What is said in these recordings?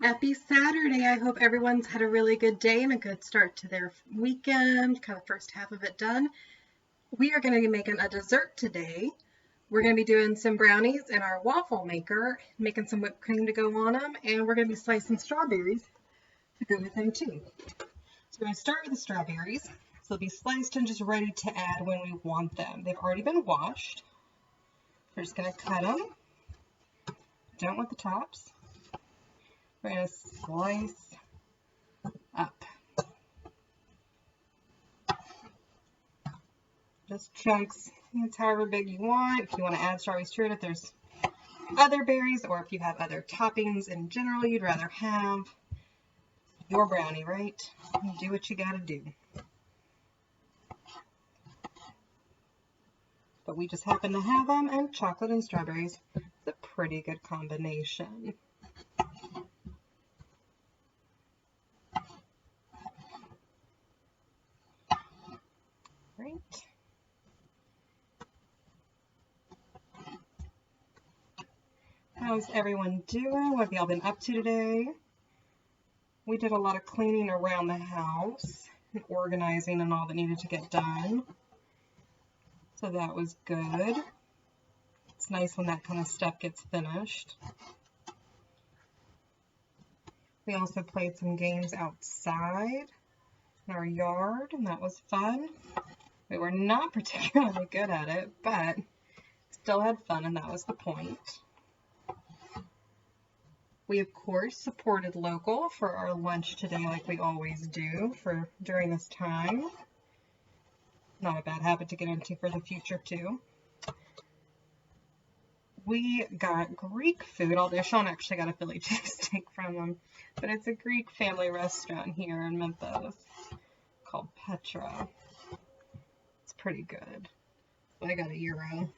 Happy Saturday. I hope everyone's had a really good day and a good start to their weekend, kind of first half of it done. We are going to be making a dessert today. We're going to be doing some brownies in our waffle maker, making some whipped cream to go on them, and we're going to be slicing strawberries to go with them too. So we're going to start with the strawberries. So they'll be sliced and just ready to add when we want them. They've already been washed. We're just going to cut them. Don't want the tops. We're going to slice up. Just chunks. It's however big you want. If you want to add strawberries to it, if there's other berries, or if you have other toppings in general you'd rather have. Your brownie, right? You do what you gotta do. But we just happen to have them, and chocolate and strawberries is a pretty good combination. Right. How's everyone doing? What have y'all been up to today? We did a lot of cleaning around the house and organizing and all that needed to get done. So that was good. It's nice when that kind of stuff gets finished. We also played some games outside in our yard, and that was fun. We were not particularly good at it, but still had fun, and that was the point. We, of course, supported local for our lunch today like we always do during this time. Not a bad habit to get into for the future, too. We got Greek food, although Sean actually got a Philly cheesesteak from them. But it's a Greek family restaurant here in Memphis called Petra. It's pretty good. So I got a gyro.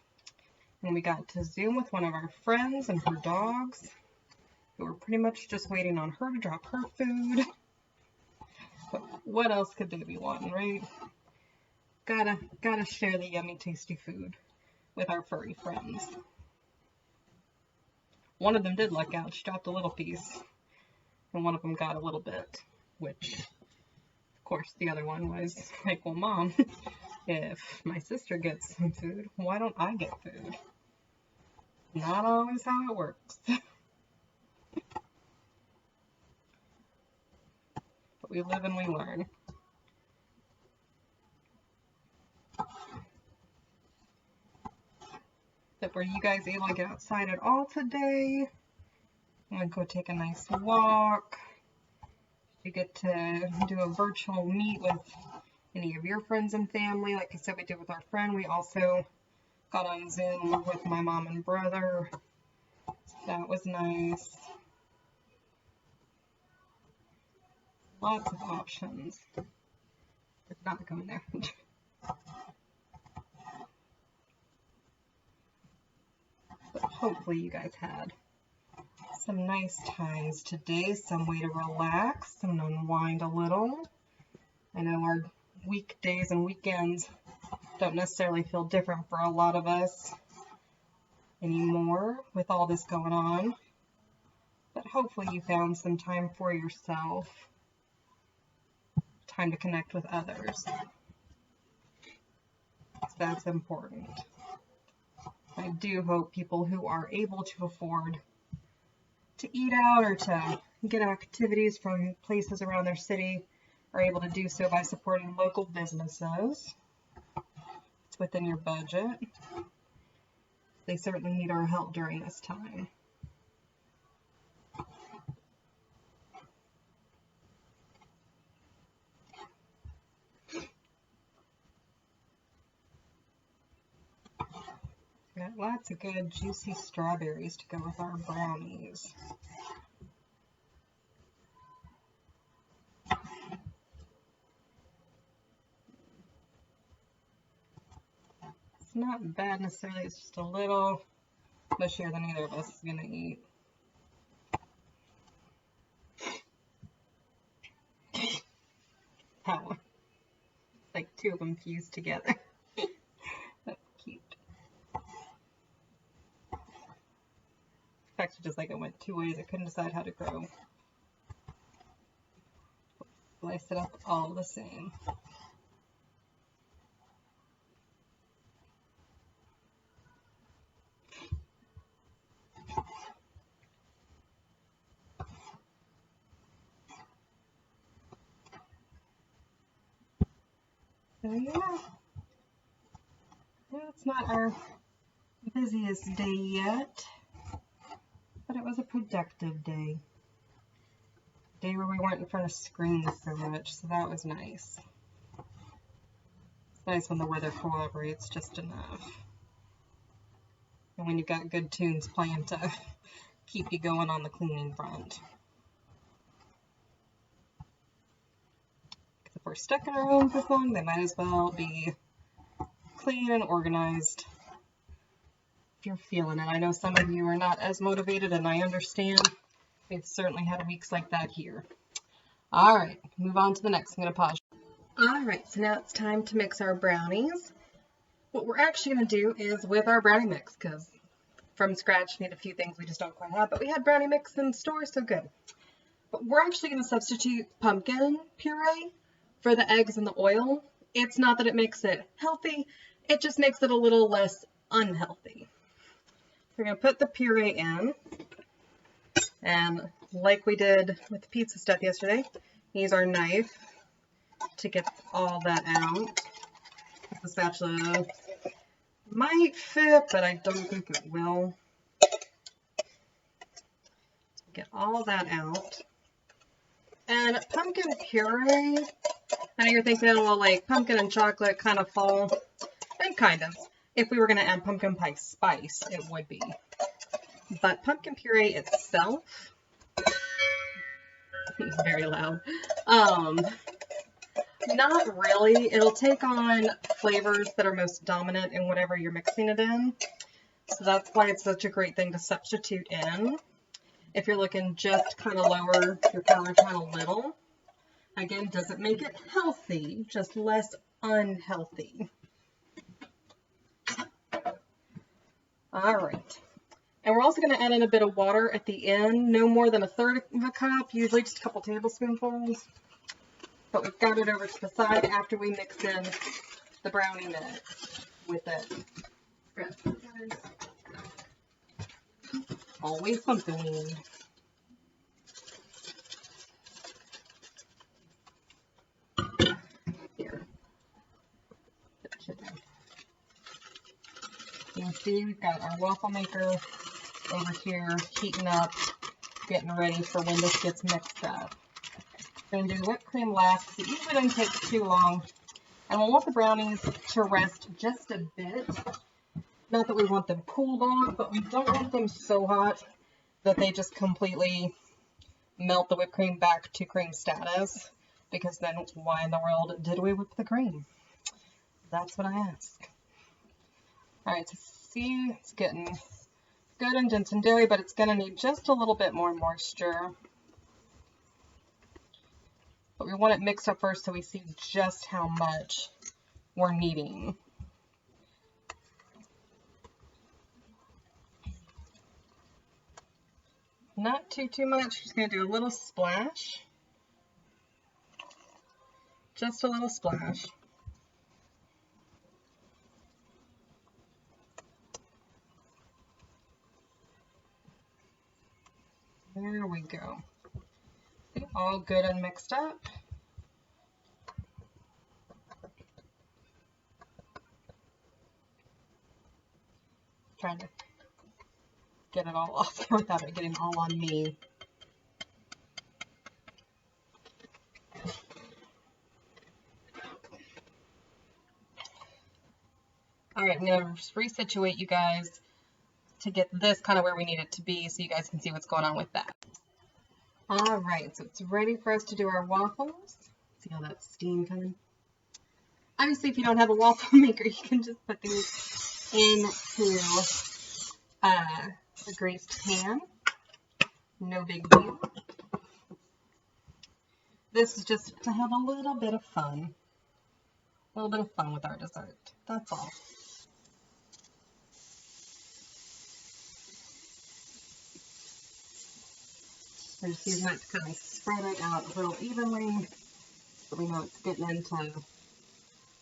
And we got to Zoom with one of our friends and her dogs. We were pretty much just waiting on her to drop her food. But what else could they be wanting, right? Gotta share the yummy, tasty food with our furry friends. One of them did luck out. She dropped a little piece, and one of them got a little bit, which, of course, the other one was like, well, Mom, if my sister gets some food, why don't I get food? Not always how it works. But we live and we learn. But were you guys able to get outside at all today? I'm going to go take a nice walk. You get to do a virtual meet with any of your friends and family. Like I said, we did with our friend. We also got on Zoom with my mom and brother. So that was nice. Lots of options. It's not going there. But hopefully you guys had some nice times today, some way to relax and unwind a little. I know our weekdays and weekends don't necessarily feel different for a lot of us anymore with all this going on. But hopefully you found some time for yourself. Time to connect with others. So that's important. I do hope people who are able to afford to eat out or to get activities from places around their city are able to do so by supporting local businesses. It's within your budget. They certainly need our help during this time. Got lots of good juicy strawberries to go with our brownies. It's not bad necessarily, it's just a little mushier than either of us is going to eat. That one. Like two of them fused together. That's cute. It's actually just like it went two ways. I couldn't decide how to grow Slice it up all the same. So yeah, it's not our busiest day yet, but it was a productive day. Day where we weren't in front of screens so much, so that was nice. It's nice when the weather cooperates just enough. And when you've got good tunes playing to keep you going on the cleaning front. If we're stuck in our home for long, they might as well be clean and organized. If you're feeling it. I know some of you are not as motivated, and I understand. We've certainly had weeks like that here. All right, move on to the next. I'm going to pause. All right, so now it's time to mix our brownies. What we're actually going to do is with our brownie mix, because from scratch, need a few things we just don't quite have, but we had brownie mix in store, so good. But we're actually going to substitute pumpkin puree for the eggs and the oil. It's not that it makes it healthy, it just makes it a little less unhealthy. We're going to put the puree in, and like we did with the pizza stuff yesterday, use our knife to get all that out. The spatula might fit, but I don't think it will. Get all that out. And pumpkin puree, I know you're thinking, well, like pumpkin and chocolate kind of fall, and kind of. If we were going to add pumpkin pie spice, it would be. But pumpkin puree itself, it's very loud, not really. It'll take on flavors that are most dominant in whatever you're mixing it in. So that's why it's such a great thing to substitute in. If you're looking just kind of lower your color count a little, again, doesn't make it healthy, just less unhealthy. All right. And we're also going to add in a bit of water at the end, no more than 1/3 of a cup, usually just a couple tablespoonfuls. But we've got it over to the side after we mix in the brownie mix with it. Always something we need. Here. You can see we've got our waffle maker over here heating up, getting ready for when this gets mixed up. We're going to do whipped cream last because it usually doesn't take too long. And we'll want the brownies to rest just a bit. Not that we want them cooled off, but we don't want them so hot that they just completely melt the whipped cream back to cream status. Because then why in the world did we whip the cream? That's what I ask. Alright, so see, it's getting good and dense and doughy, but it's going to need just a little bit more moisture. But we want it mixed up first so we see just how much we're needing. Not too much, just going to do a little splash. Just a little splash. There we go. All good and mixed up. Trying to get it all off there without it getting all on me. Alright, I'm going to just resituate you guys to get this kind of where we need it to be so you guys can see what's going on with that. Alright, so it's ready for us to do our waffles. See all that steam coming? Obviously, if you don't have a waffle maker, you can just put these into a greased pan. No big deal. This is just to have a little bit of fun. A little bit of fun with our dessert. That's all. We're just using that to kind of spread it out real evenly So we know it's getting into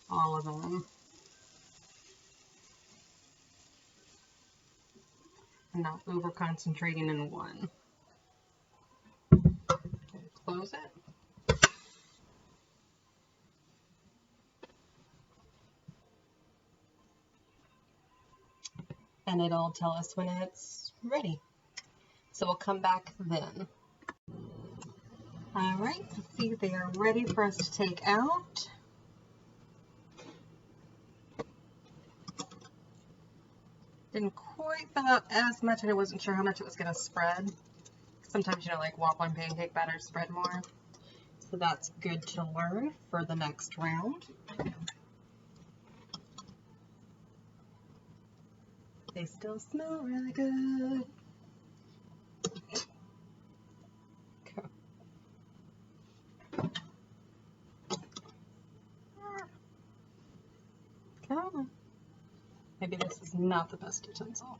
all of them. And not over concentrating in one. Close it. And it'll tell us when it's ready. So we'll come back then. All right, let's see if they are ready for us to take out. Didn't quite fill out as much, and I wasn't sure how much it was going to spread. Sometimes, you know, like waffle and pancake batter spread more. So that's good to learn for the next round. They still smell really good. Come on. Maybe this is not the best utensil.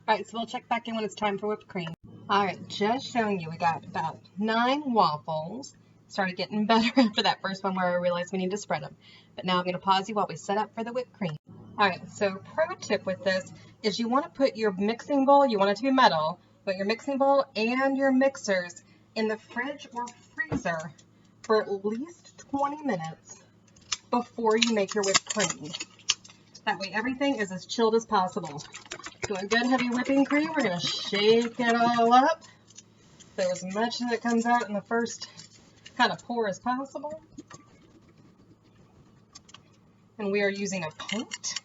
Alright, so we'll check back in when it's time for whipped cream. Alright, just showing you, we got about 9 waffles. Started getting better after that first one where I realized we need to spread them. But now I'm going to pause you while we set up for the whipped cream. Alright, so pro tip with this is you want to put your mixing bowl, you want it to be metal, but your mixing bowl and your mixers in the fridge or freezer for at least 20 minutes before you make your whipped cream. That way everything is as chilled as possible. So a good heavy whipping cream, we're going to shake it all up so as much as it comes out in the first kind of pour as possible. And we are using a pint.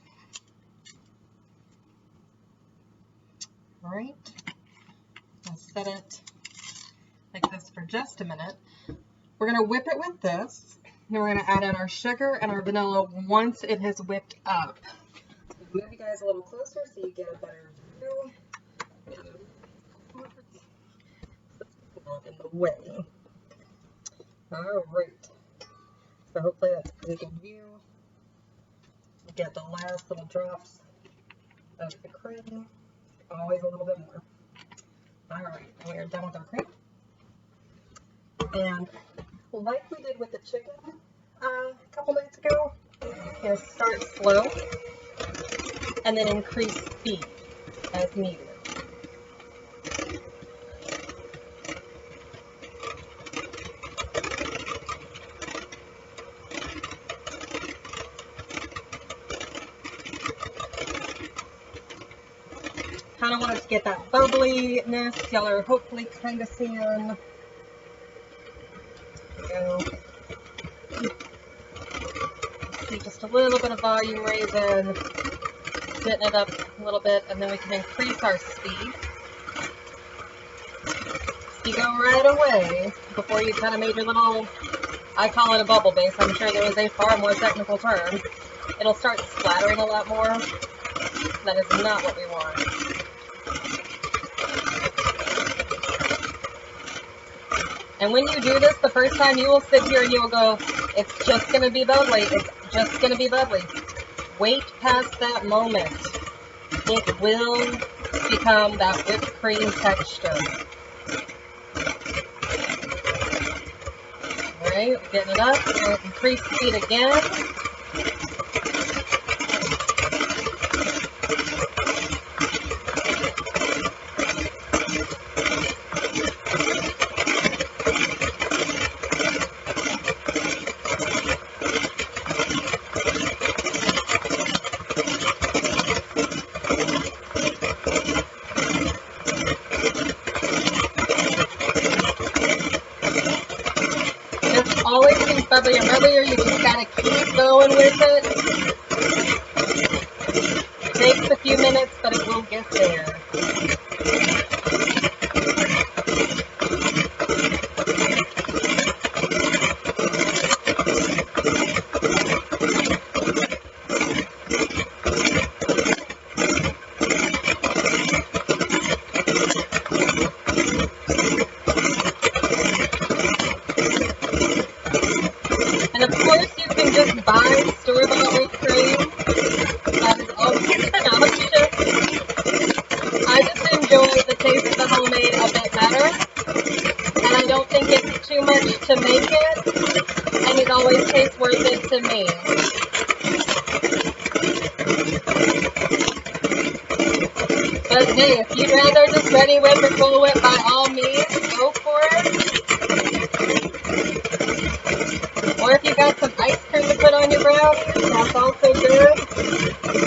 All right, I'll set it like this for just a minute. We're going to whip it with this. Then we're going to add in our sugar and our vanilla once it has whipped up. Move you guys a little closer so you get a better view. In the way. All right. So hopefully that's a pretty good view. You get the last little drops of the cream. Always a little bit more. All right, we are done with our cream. And like we did with the chicken a couple nights ago, you start slow and then increase speed as needed. Kind of want it to get that bubbliness. Y'all are hopefully kind of seeing. There we go. See just a little bit of volume raising, getting it up a little bit, and then we can increase our speed. You go right away before you kind of made your little, I call it a bubble base. I'm sure there is a far more technical term. It'll start splattering a lot more. That is not what we want. And when you do this the first time, you will sit here and you will go, it's just going to be bubbly. It's just going to be bubbly. Wait past that moment. It will become that whipped cream texture. Alright, getting it up. We'll increase speed again. Always getting bubblier and bubblier. You just gotta keep going with it. It takes a few minutes, but it will get there. And of course, you can just buy store-bought whipped cream. That is always an option. I just enjoy the worth it to me. But hey, if you'd rather just ready whip or Cool Whip, by all means, go for it. Or if you got some ice cream to put on your brownies, that's also good.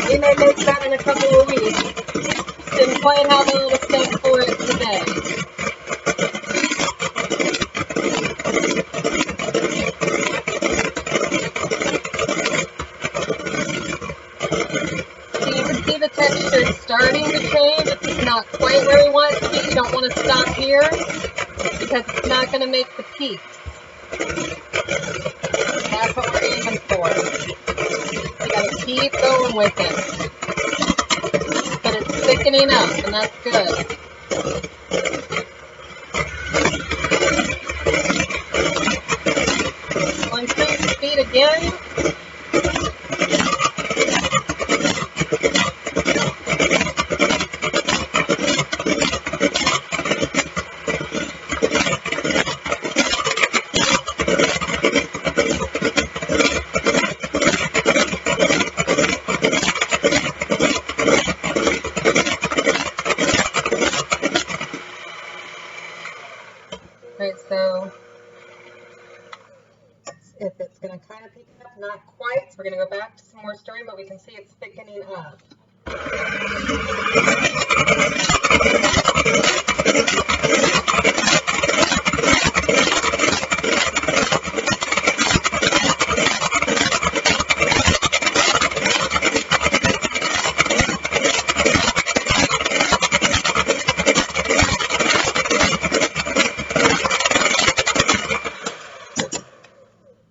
We may make that in a couple of weeks. Didn't quite have all the stuff for it today. So you can see the texture is starting to change. It's not quite where we want it to be. You don't want to stop here because it's not going to make the peaks. That's what we're aiming for. You got to keep going with it. But it's thickening up, and that's good. We'll increase the speed again. Alright, so if it's going to kind of peak up, not quite, so we're going to go back to some more stirring, but we can see it's thickening up.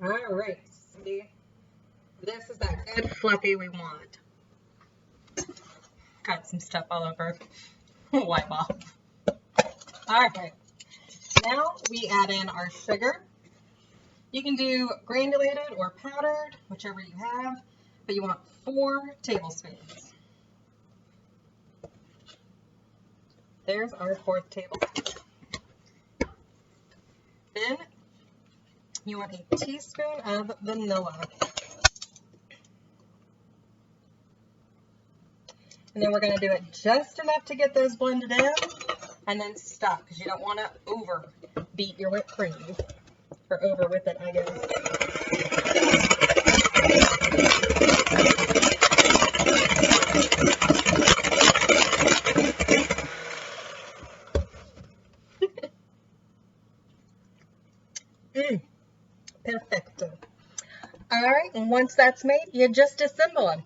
Alright, see, this is that good fluffy we want. Got some stuff all over. Wipe off. Alright, now we add in our sugar. You can do granulated or powdered, whichever you have, but you want 4 tablespoons. There's our 4th tablespoon. Then you want a teaspoon of vanilla. And then we're going to do it just enough to get those blended in, and then stop, because you don't want to over beat your whipped cream, or over whip it, I guess. Perfecto. All right, and once that's made, you just assemble them.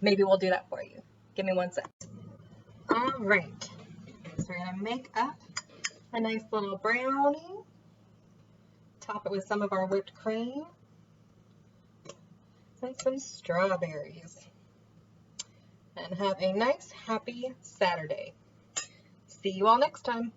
Maybe we'll do that for you. Give me 1 sec. All right, so we're gonna make up a nice little brownie. Top it with some of our whipped cream and some strawberries. And have a nice, happy Saturday. See you all next time.